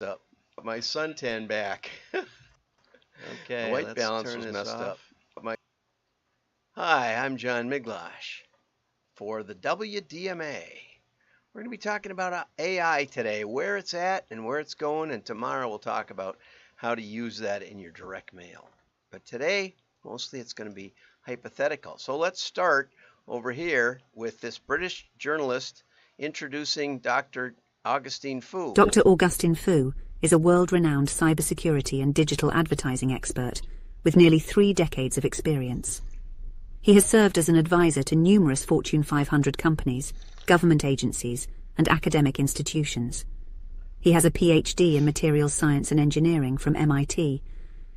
Up. My suntan back. The Okay, white let's balance turn was this messed up. off. Hi, I'm John Miglash for the WDMA. We're going to be talking about AI today, where it's at and where it's going, and tomorrow we'll talk about how to use that in your direct mail. But today, mostly it's going to be hypothetical. So let's start over here with this British journalist introducing Dr. Augustine Fu. Dr. Augustine Fu is a world-renowned cybersecurity and digital advertising expert with nearly 3 decades of experience. He has served as an advisor to numerous Fortune 500 companies, government agencies, and academic institutions. He has a PhD in materials science and engineering from MIT.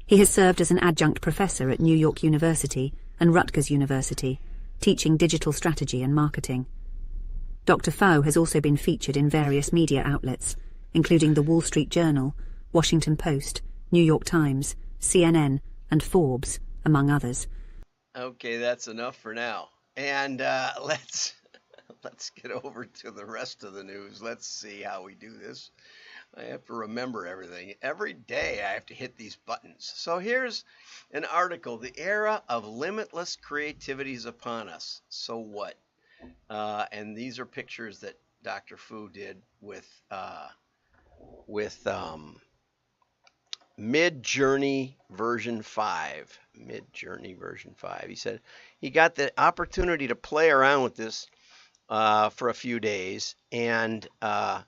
He has served as an adjunct professor at New York University and Rutgers University, teaching digital strategy and marketing. Dr. Fu has also been featured in various media outlets, including The Wall Street Journal, Washington Post, New York Times, CNN, and Forbes, among others. Okay, that's enough for now. And let's get over to the rest of the news. Let's see how we do this. I have to remember everything. Every day I have to hit these buttons. So here's an article. The era of limitless creativity is upon us. So what? And these are pictures that Dr. Fu did with Mid-Journey version 5. Mid-Journey version 5. He said he got the opportunity to play around with this for a few days, and so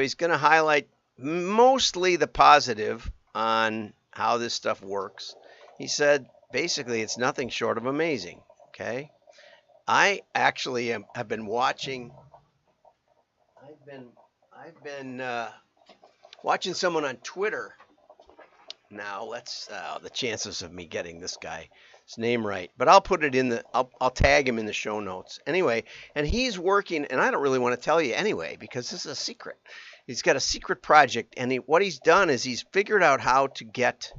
he's going to highlight mostly the positive on how this stuff works. He said basically it's nothing short of amazing. Okay, I actually have been watching. I've been watching someone on Twitter. Now let's the chances of me getting this guy's name right, but I'll put it in the I'll tag him in the show notes anyway. And he's working, and I don't really want to tell you anyway because this is a secret. He's got a secret project, and what he's done is he's figured out how to get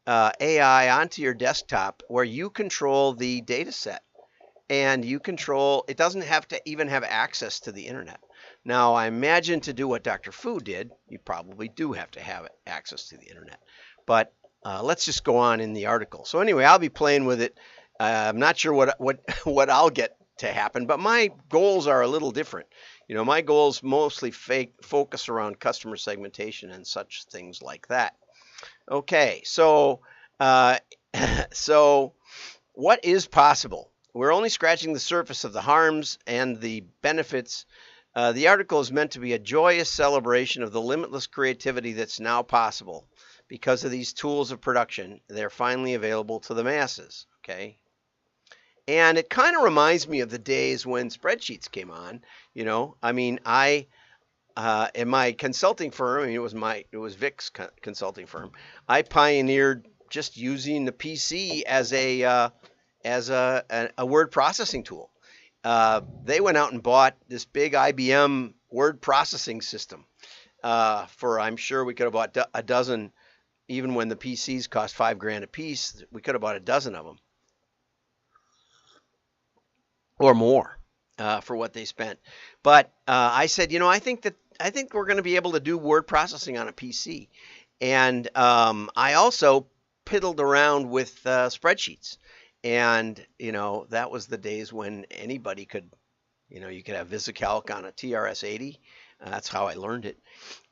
AI onto your desktop where you control the data set, and you control. It doesn't have to even have access to the internet. Now, I imagine to do what Dr. Fu did, you probably do have to have access to the internet. But let's just go on in the article. So anyway, I'll be playing with it. I'm not sure what I'll get to happen, but my goals are a little different. You know, my goals mostly focus around customer segmentation and such things like that. Okay, so so what is possible? We're only scratching the surface of the harms and the benefits. The article is meant to be a joyous celebration of the limitless creativity that's now possible. Because of these tools of production, they're finally available to the masses, okay? And it kind of reminds me of the days when spreadsheets came on. You know, I mean, in my consulting firm, I mean, it was Vic's consulting firm. I pioneered just using the PC as a word processing tool. They went out and bought this big IBM word processing system for, I'm sure we could have bought a dozen. Even when the PCs cost $5,000 a piece, we could have bought a dozen of them or more for what they spent. But I said, you know, I think we're going to be able to do word processing on a PC. And I also piddled around with spreadsheets. And, you know, that was the days when anybody could, you know, you could have VisiCalc on a TRS-80. That's how I learned it.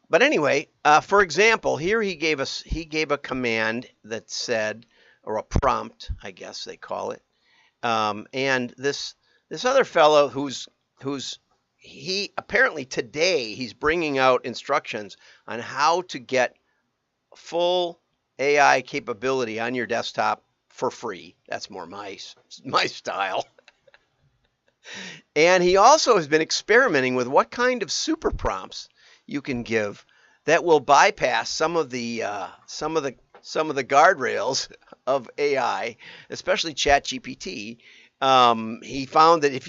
But anyway, for example, here he gave a command that said, or a prompt, I guess they call it. And this other fellow he apparently today he's bringing out instructions on how to get full AI capability on your desktop for free. That's more my style. And he also has been experimenting with what kind of super prompts you can give that will bypass some of the guardrails of AI, especially ChatGPT. He found that if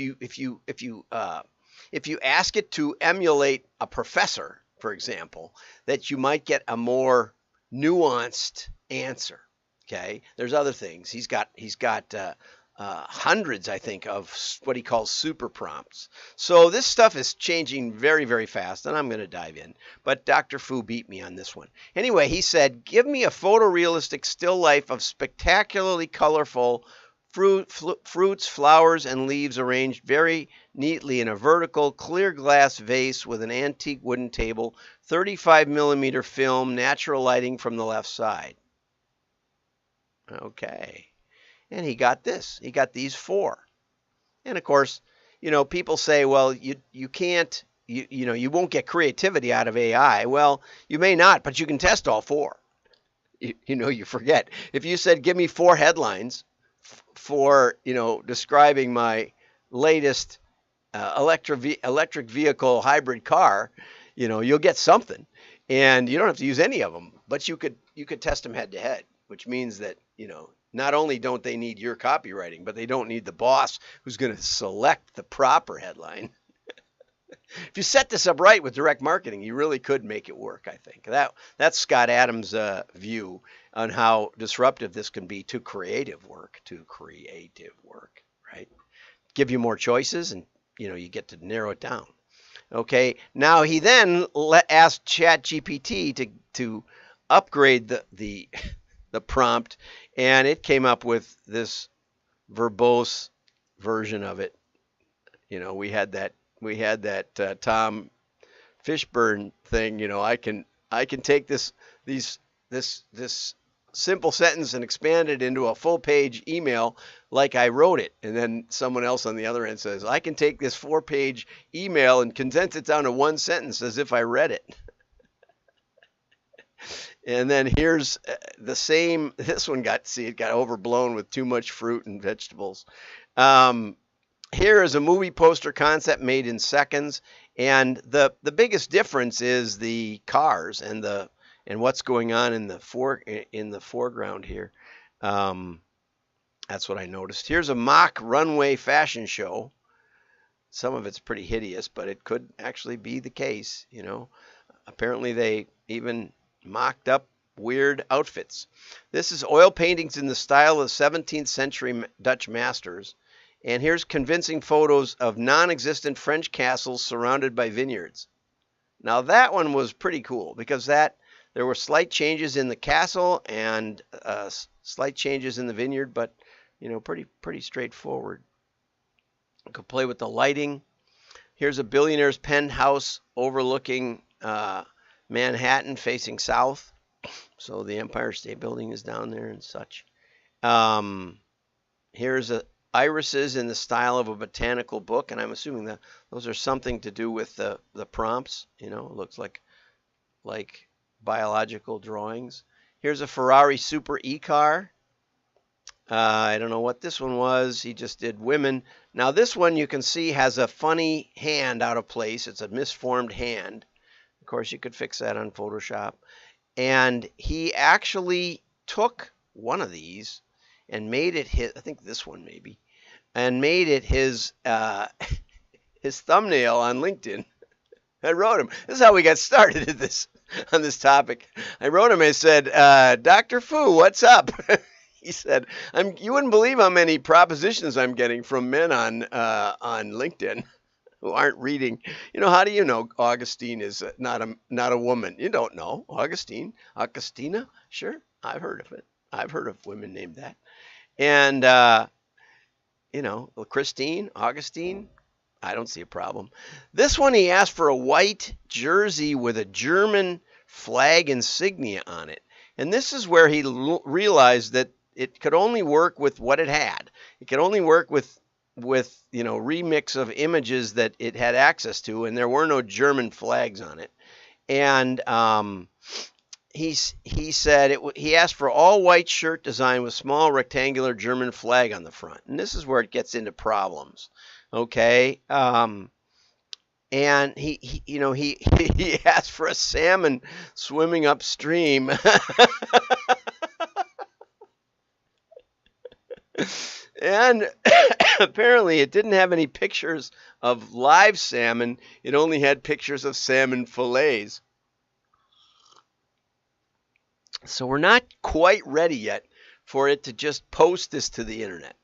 you ask it to emulate a professor, for example, that you might get a more nuanced answer. Okay, there's other things. He's got hundreds, I think, of what he calls super prompts. So this stuff is changing very, very fast, and I'm going to dive in. But Dr. Fu beat me on this one. Anyway, he said, give me a photorealistic still life of spectacularly colorful fruits, flowers, and leaves arranged very neatly in a vertical clear glass vase with an antique wooden table, 35 millimeter film, natural lighting from the left side. Okay. And he got this. He got these 4. And of course, people say, well, you can't, you won't get creativity out of AI. Well, you may not, but you can test all 4. You forget. If you said, give me 4 headlines for, describing my latest electric vehicle hybrid car, you'll get something. And you don't have to use any of them, but you could test them head to head, which means that, not only don't they need your copywriting, but they don't need the boss who's going to select the proper headline. If you set this up right with direct marketing, you really could make it work, I think. That's Scott Adams' view on how disruptive this can be to creative work, right? Give you more choices, and, you get to narrow it down. Okay, now he then asked ChatGPT to upgrade the prompt, and it came up with this verbose version of it. We had that Tom Fishburne thing. I can take this simple sentence and expand it into a full page email like I wrote it. And then someone else on the other end says, I can take this 4-page email and condense it down to 1 sentence as if I read it. And then here's the same. This one got overblown with too much fruit and vegetables. Here is a movie poster concept made in seconds, and the biggest difference is the cars and what's going on in the foreground here. That's what I noticed. Here's a mock runway fashion show. Some of it's pretty hideous, but it could actually be the case. Apparently they even mocked up weird outfits. This is oil paintings in the style of 17th century Dutch masters. And here's convincing photos of non-existent French castles surrounded by vineyards. Now that one was pretty cool because there were slight changes in the castle and slight changes in the vineyard, but pretty straightforward. You could play with the lighting. Here's a billionaire's penthouse overlooking Manhattan facing south. So the Empire State Building is down there and such. Here's irises in the style of a botanical book, and I'm assuming that those are something to do with the prompts. It looks like biological drawings. Here's a Ferrari Super E-car. I don't know what this one was. He just did women. Now this one you can see has a funny hand out of place. It's a misformed hand. Of course, you could fix that on Photoshop. And he actually took one of these and made it his, I think this one maybe, and made it his thumbnail on LinkedIn. I wrote him. This is how we got started on this topic. I wrote him and said, Dr. Fu, what's up? He said, you wouldn't believe how many propositions I'm getting from men on LinkedIn who aren't reading. How do you know Augustine is not a woman? You don't know. Augustina? Sure, I've heard of it. I've heard of women named that. And, Christine, Augustine, I don't see a problem. This one, he asked for a white jersey with a German flag insignia on it. And this is where he realized that it could only work with what it had. It could only work with remix of images that it had access to, and there were no German flags on it. And he said he asked for all white shirt design with small rectangular German flag on the front. And this is where it gets into problems. Okay. And he asked for a salmon swimming upstream. And apparently it didn't have any pictures of live salmon. It only had pictures of salmon fillets. So we're not quite ready yet for it to just post this to the internet.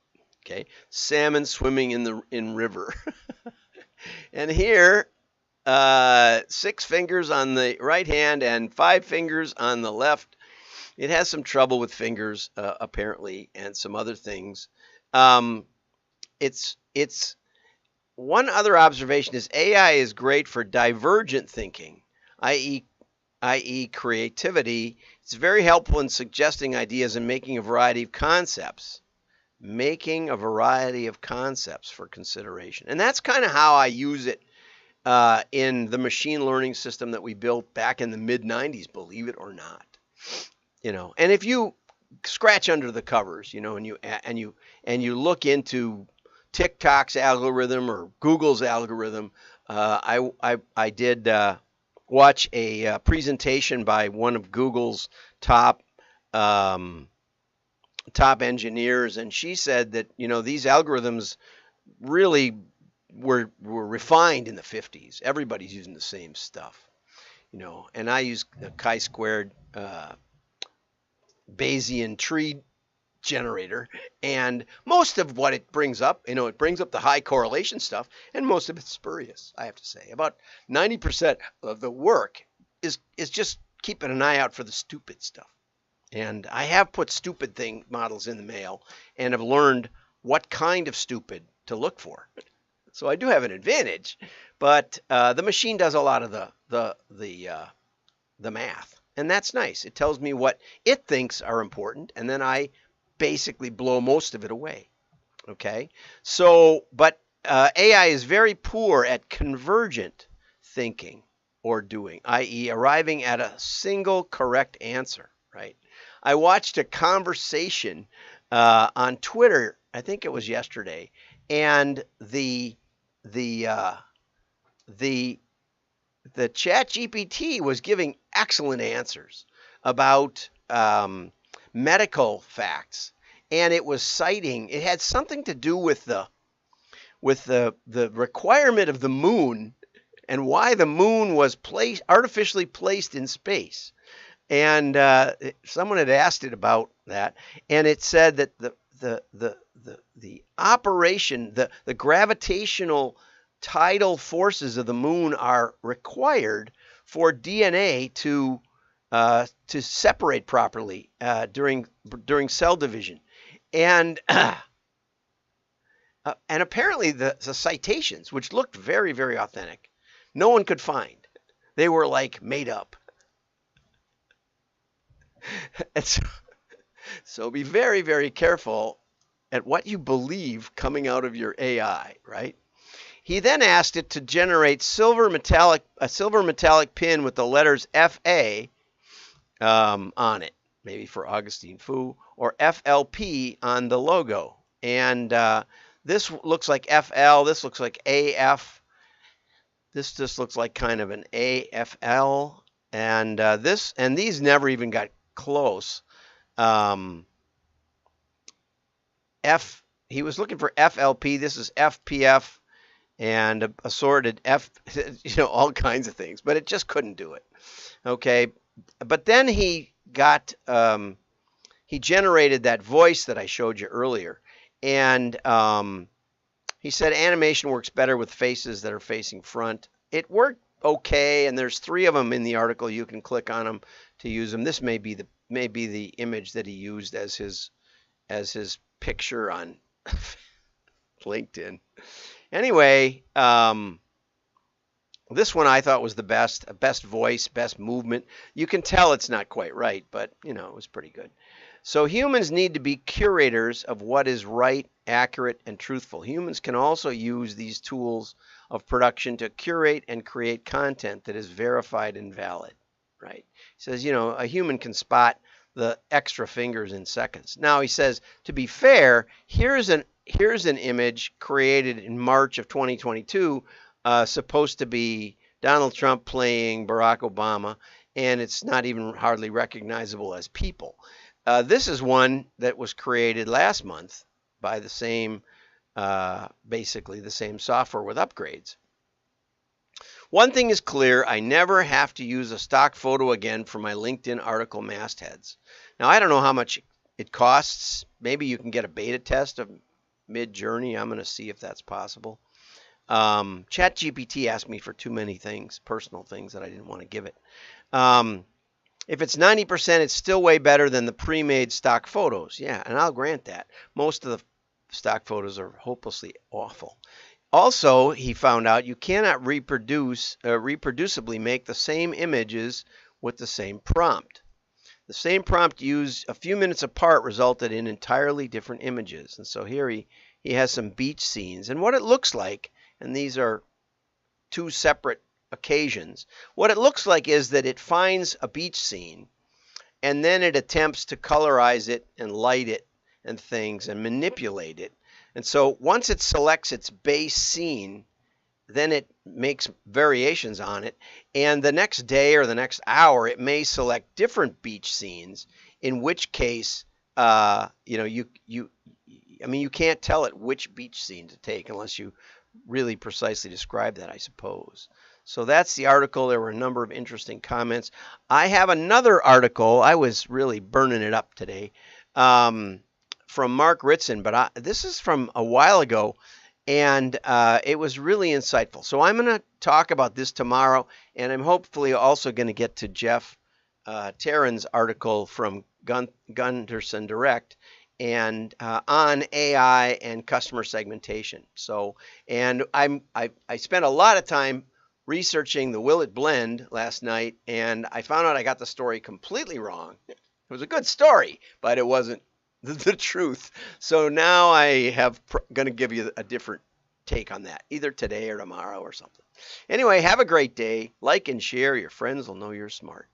Okay, salmon swimming in river. And here, 6 fingers on the right hand and 5 fingers on the left. It has some trouble with fingers, apparently, and some other things. It's one other observation is AI is great for divergent thinking, i.e. creativity. It's very helpful in suggesting ideas and making a variety of concepts. Making a variety of concepts for consideration. And that's kind of how I use it in the machine learning system that we built back in the mid-90s, believe it or not. And if you scratch under the covers, and you look into TikTok's algorithm or Google's algorithm, I did watch a presentation by one of Google's top engineers, and she said that these algorithms really were refined in the 50s. Everybody's using the same stuff, and I use a chi-squared Bayesian tree generator, and most of what it brings up, it brings up the high correlation stuff, and most of it's spurious, I have to say. About 90% of the work is just keeping an eye out for the stupid stuff. And I have put stupid models in the mail and have learned what kind of stupid to look for. So I do have an advantage, but the machine does a lot of the math, and that's nice. It tells me what it thinks are important, and then I basically blow most of it away. Okay, so but AI is very poor at convergent thinking or doing, i.e., arriving at a single correct answer. Right. I watched a conversation on Twitter. I think it was yesterday, and the ChatGPT was giving excellent answers about medical facts, and it was citing. It had something to do with the requirement of the moon and why the moon was artificially placed in space. And someone had asked it about that, and it said that the operation, the gravitational tidal forces of the moon are required for DNA to separate properly during cell division, and apparently the citations, which looked very, very authentic, no one could find. They were like made up. And so be very, very careful at what you believe coming out of your AI, right? He then asked it to generate a silver metallic pin with the letters FA on it, maybe for Augustine Fu, or FLP on the logo. And this looks like FL, this looks like AF, this just looks like kind of an AFL, and these never even got close. He was looking for FLP. This is FPF and assorted all kinds of things, but it just couldn't do it. Okay, but then he generated that voice that I showed you earlier, and he said animation works better with faces that are facing front. It worked okay, and there's 3 of them in the article. You can click on them to use them. This may be the image that he used as his picture on LinkedIn. Anyway, this one I thought was the best voice, best movement. You can tell it's not quite right, but it was pretty good. So humans need to be curators of what is right, accurate, and truthful. Humans can also use these tools of production to curate and create content that is verified and valid, right? He says, a human can spot the extra fingers in seconds. Now he says, to be fair, here's an image created in March of 2022, supposed to be Donald Trump playing Barack Obama, and it's not even hardly recognizable as people. This is one that was created last month by the same, basically the same software with upgrades. One thing is clear, I never have to use a stock photo again for my LinkedIn article mastheads. Now, I don't know how much it costs. Maybe you can get a beta test of mid-journey. I'm going to see if that's possible. ChatGPT asked me for too many things, personal things that I didn't want to give it. If it's 90%, it's still way better than the pre-made stock photos. Yeah, and I'll grant that. Most of the stock photos are hopelessly awful. Also, he found out you cannot reproducibly make the same images with the same prompt. The same prompt used a few minutes apart resulted in entirely different images. And so here he has some beach scenes. And what it looks like, and these are two separate occasions, what it looks like is that it finds a beach scene and then it attempts to colorize it and light it and things and manipulate it. And so once it selects its base scene, then it makes variations on it. And the next day or the next hour, it may select different beach scenes, in which case, you can't tell it which beach scene to take unless you really precisely describe that, I suppose. So that's the article. There were a number of interesting comments. I have another article. I was really burning it up today from Mark Ritson, but this is from a while ago, and it was really insightful. So I'm going to talk about this tomorrow, and I'm hopefully also going to get to Jeff Tarrin's article from Gunderson Direct and on AI and customer segmentation. So, and I spent a lot of time researching the Will It Blend last night, and I found out I got the story completely wrong. It was a good story, but it wasn't the truth. So now I have going to give you a different take on that, either today or tomorrow or something. Anyway, have a great day. Like and share. Your friends will know you're smart.